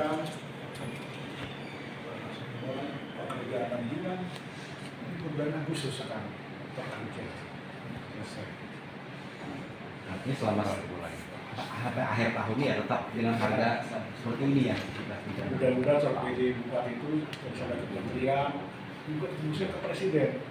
dilaksanakan pekerjaan 6 bulan, ini bulan Agustus sekarang terkerja selesai. Artinya selama sampai akhir tahun ini ya tetap dengan harga seperti ini ya. Mudah-mudahan sampai di buka itu bisa ada kementerian juga tembusnya ke presiden.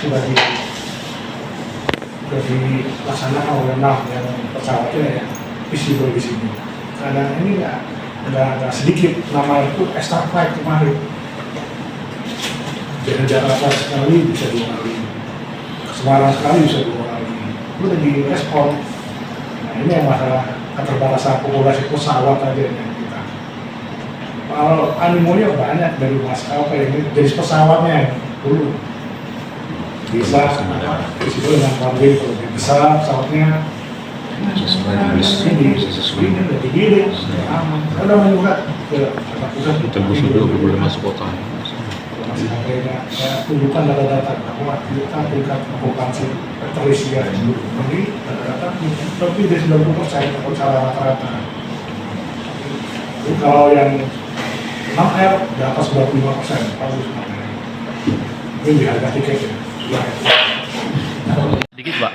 Sudah dilaksanakan oleh NAF yang pesawatnya ya visible di sini. Karena ini nggak sedikit nama itu extra flight kemarin. Dari Jakarta sekali bisa 2 kali, ke Semarang sekali bisa 2 kali. Itu udah direspon. Nah ini yang masalah keterbatasan populasi pesawat aja yang kita. Kalau animonya banyak dari maskapai ini, jenis pesawatnya dulu bisa visible dengan runway kalau lebih besar pesawatnya. Ini udah digiring, aman. Ada juga ke pusat. Tembus dulu boleh masuk kota. Masih ada tunjukkan data-data bahwa kita tingkat okupansi terisian ini data-data lebih dari 90% kalau secara rata-rata. Jadi kalau yang 6R di atas 25%, bagus. Ini di harga tiketnya. Sedikit Pak,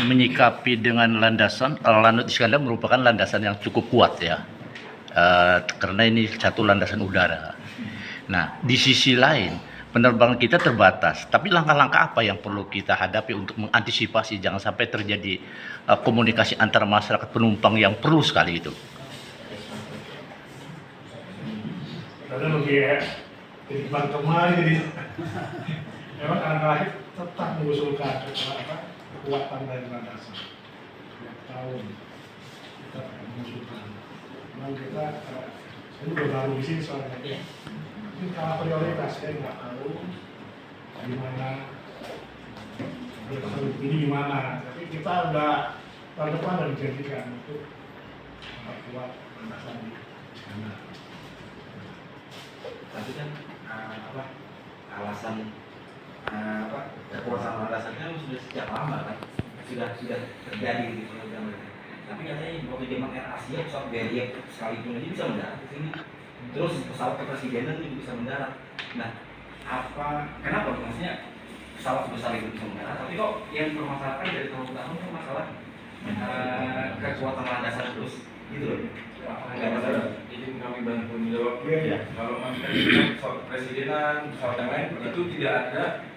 menyikapi dengan landasan, Lanut Iskandar merupakan landasan yang cukup kuat ya, karena ini satu landasan udara. Nah, di sisi lain, penerbangan kita terbatas, tapi langkah-langkah apa yang perlu kita hadapi untuk mengantisipasi jangan sampai terjadi komunikasi antara masyarakat penumpang yang perlu sekali itu? Karena lebih ya, jadi kemarin jadi memang anak-anak tetap mengusulkan kekuatan dari landasan setiap tahun kita mengusulkan. Memang kita ini udah baru di sini soalnya ya. Ini karena prioritas saya nggak tahu di mana ini gimana. Tapi kita udah tahun depan udah dijanjikan untuk memperkuat landasan di sana. Tapi kan alasan kekuasaan landasannya sudah sejak lama kan, sudah terjadi gitu zaman. Tapi katanya waktu zaman Air Asia pesawat BRI sekalipun aja bisa mendarat di sini. Terus pesawat kepresidenan itu bisa mendarat. Nah, kenapa maksudnya pesawat sebesar itu bisa mendarat? Tapi kok yang permasalahan dari tahun ke tahun itu masalah kekuatan landasan terus gitu loh. Izin kami bantu menjawab. Kalau masalah pesawat kepresidenan, pesawat yang lain itu tidak ada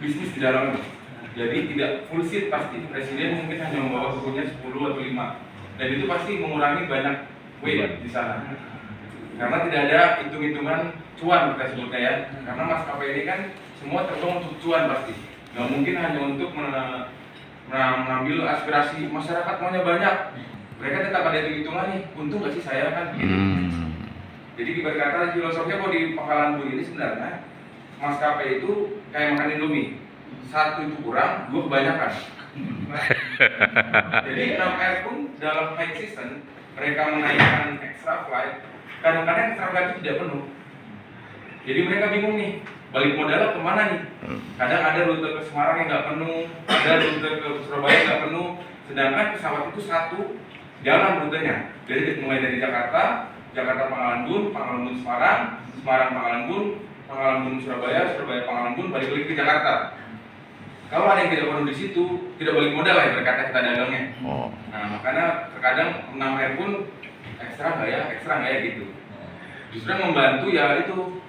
bisnis di dalamnya. Jadi tidak full seat pasti. Presiden mungkin hanya membawa krunya 10 atau 5. Dan itu pasti mengurangi banyak weight di sana. Karena tidak ada hitung-hitungan cuan kita sebutnya ya. Karena maskapai ini kan semua terbang untuk cuan pasti. Nggak mungkin hanya untuk mengambil aspirasi masyarakat maunya banyak. Mereka tetap ada hitung-hitungannya. Untung nggak sih saya kan? Jadi berkata filosofinya kalau di Pangkalan Bun ini sebenarnya maskapai itu kayak makan Indomie. 1 itu kurang, 2 kebanyakan. Jadi 6R pun dalam high season mereka menaikkan extra flight. Kadang-kadang extra flight itu tidak penuh. Jadi mereka bingung nih, balik modalnya kemana nih? Kadang ada rute ke Semarang yang nggak penuh, ada rute ke Surabaya nggak penuh. Sedangkan pesawat itu satu jalan rutenya. Jadi mulai dari Jakarta Pangkalan Bun, Semarang, Pangkalan Bun Surabaya, Pangkalan Bun, balik lagi ke Jakarta. Kalau ada yang tidak penuh di situ, tidak balik modal ya berkata kita dagangnya. Nah makanya terkadang 6R pun ekstra nggak ya gitu. Justru yang membantu ya itu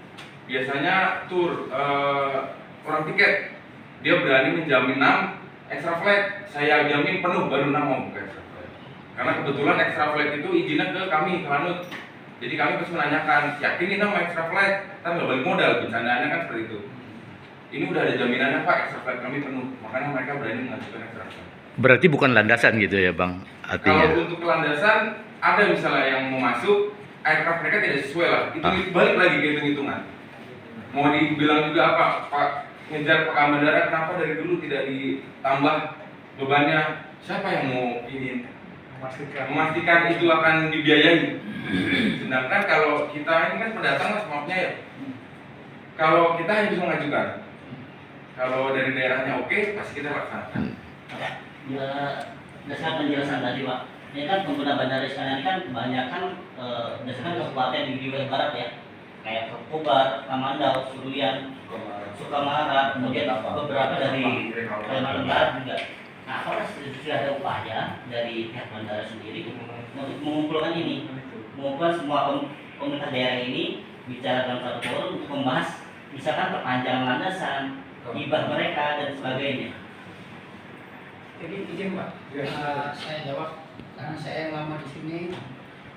biasanya tur orang tiket dia berani menjamin 6 extra flight, saya jamin penuh baru 6 mau buka extra flight. Karena kebetulan extra flight itu izinnya ke kami, ke Lanut. Jadi kami terus menanyakan, yakin ini 6 extra flight? Kan nggak balik modal, bercandaannya kan seperti itu. Ini udah ada jaminannya Pak, extra flight kami penuh, makanya mereka berani mengajukan extra flight. Berarti bukan landasan gitu ya Bang? Artinya. Kalau untuk landasan, ada misalnya yang mau masuk, aircraft mereka tidak sesuai lah, itu balik lagi ke hitung-hitungan. Mau dibilang juga apa, Pak ngejar Pak Bandara kenapa dari dulu tidak ditambah bebannya? Siapa yang mau ini? memastikan itu akan dibiayai. Sedangkan kalau kita ini kan pendatang mas, maafnya ya, kalau kita hanya bisa mengajukan, kalau dari daerahnya oke, pasti kita laksanakan. Ya, berdasarkan penjelasan tadi Pak, ini kan pengguna bandara sekalian ini kan kebanyakan berdasarkan kabupaten di wilayah barat ya, kayak Kobar, Kamandau, Suruyan, Sukamara, kemudian beberapa dari Kalimantan Barat juga. Nah, apakah sudah ada upaya dari pihak bandara sendiri untuk mengumpulkan ini, mengumpulkan semua pemerintah daerah ini bicara dalam satu forum untuk membahas misalkan perpanjangan landasan, hibah mereka dan sebagainya. Jadi izin Pak, saya jawab karena saya yang lama di sini.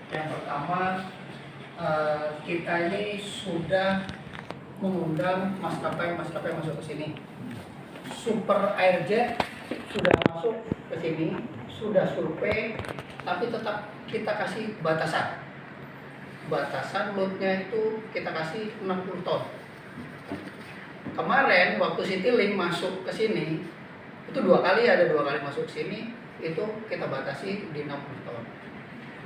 Yang pertama, kita ini sudah mengundang maskapai masuk ke sini. Super Airjet sudah masuk ke sini, sudah survei, tapi tetap kita kasih batasan. Batasan loadnya itu kita kasih 60 ton. Kemarin waktu Citylink masuk ke sini, itu dua kali masuk sini, itu kita batasi di 60 ton.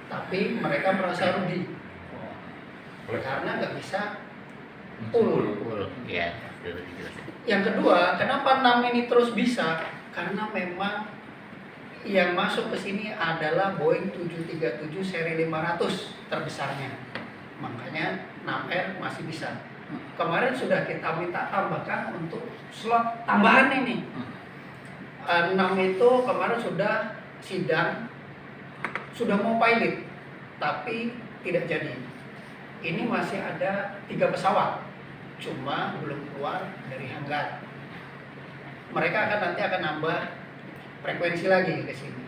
Tapi mereka merasa rugi karena nggak bisa full. Ya. Yang kedua, kenapa 6 ini terus bisa? Karena memang yang masuk ke sini adalah Boeing 737 seri 500 terbesarnya. Makanya 6R masih bisa. Kemarin sudah kita minta tambahkan untuk slot tambahan ini. 6 itu kemarin sudah sidang, sudah mau pilot, tapi tidak jadi. Ini masih ada 3 pesawat, cuma belum keluar dari hanggar. Mereka nanti akan nambah frekuensi lagi ke sini.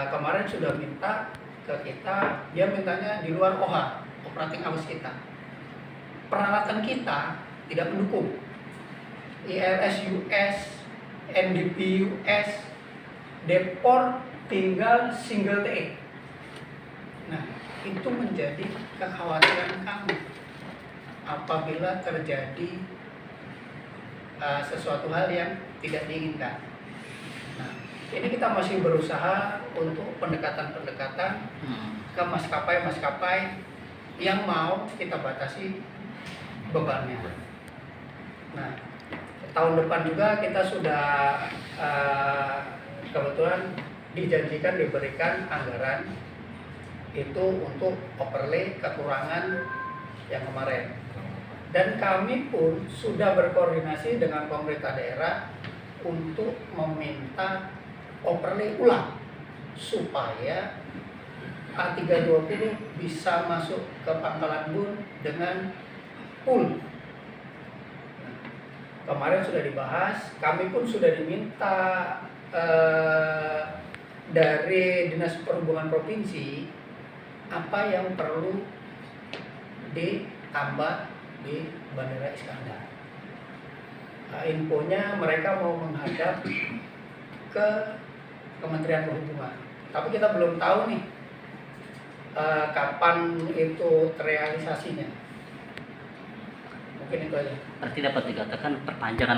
Kemarin sudah minta ke kita, dia mintanya di luar OHA, operating hours kita. Peralatan kita tidak mendukung. ILS US, NDP US, Deport tinggal single TE. Nah, itu menjadi kekhawatiran kami apabila terjadi sesuatu hal yang tidak diinginkan. Nah, ini kita masih berusaha untuk pendekatan-pendekatan ke maskapai-maskapai yang mau kita batasi bebannya. Nah, tahun depan juga kita sudah kebetulan dijanjikan diberikan anggaran itu untuk overlay kekurangan yang kemarin. Dan kami pun sudah berkoordinasi dengan pemerintah daerah untuk meminta overlay ulang supaya A320 bisa masuk ke Pangkalan Bun dengan full. Kemarin sudah dibahas, kami pun sudah diminta dari Dinas Perhubungan Provinsi apa yang perlu ditambah di Bandara Iskandar. Infonya mereka mau menghadap ke Kementerian Perhubungan, tapi kita belum tahu nih kapan itu terrealisasinya. Mungkin itu aja. Berarti dapat dikatakan perpanjangan